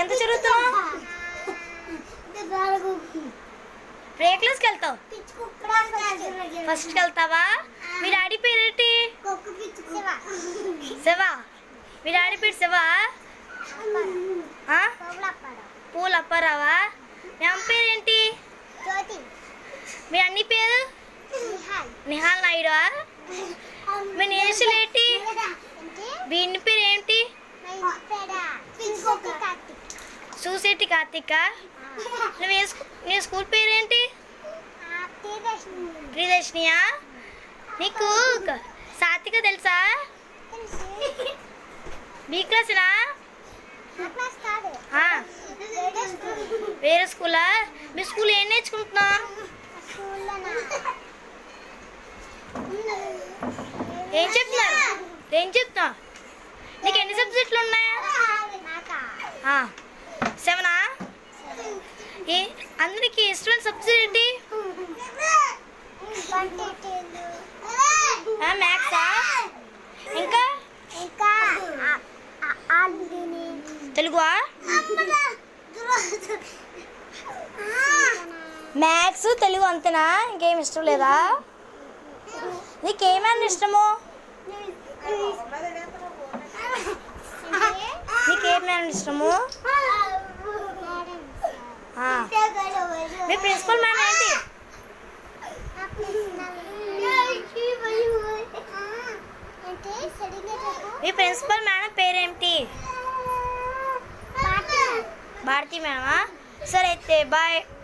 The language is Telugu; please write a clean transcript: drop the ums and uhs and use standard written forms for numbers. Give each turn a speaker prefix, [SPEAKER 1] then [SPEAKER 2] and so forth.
[SPEAKER 1] ఎంత చదువుతున్నావు? ఏ క్లాస్కి వెళ్తావు? ఫస్ట్కి వెళ్తావా? మీ డాడీ పేరేంటి? శివా. మీ డాడీ పేరు శివా? పూల అప్పారావా? మీ అమ్మ పేరేంటి? మీ అన్ని పేరు? నిహాల్ నాయుడా? మీ నేషనల్ ఏంటి? మీ ఇన్ని పేరు ఏంటి? సూసేటి కార్తిక. నీ స్కూల్ పేరేంటి? ప్రియదర్శినియా? నీకు సాత్విక తెలుసా? బీ క్లాస్నా? వేరే స్కూలా? మీ స్కూల్ ఏం నేర్చుకుంటున్నా? ఏం చెప్తున్నా? నీకు ఎన్ని సబ్జెక్టులు ఉన్నాయా? 7ఆ? అందరికి ఇష్టమైన సబ్జెక్ట్ ఏంటి? మ్యాథ్సా? ఇంకా తెలుగువా? మ్యాథ్స్ తెలుగు అంతేనా? ఇంకేం ఇష్టం లేదా? నీకేమైనా ఇష్టము? నీకేమైనా ఇష్టము? మీ ప్రిన్సిపల్ మ్యామ్ ఏంటి? మీ ప్రిన్సిపల్ మేడం పేరేంటి? భారతి మేడమా? సరే అయితే బాయ్.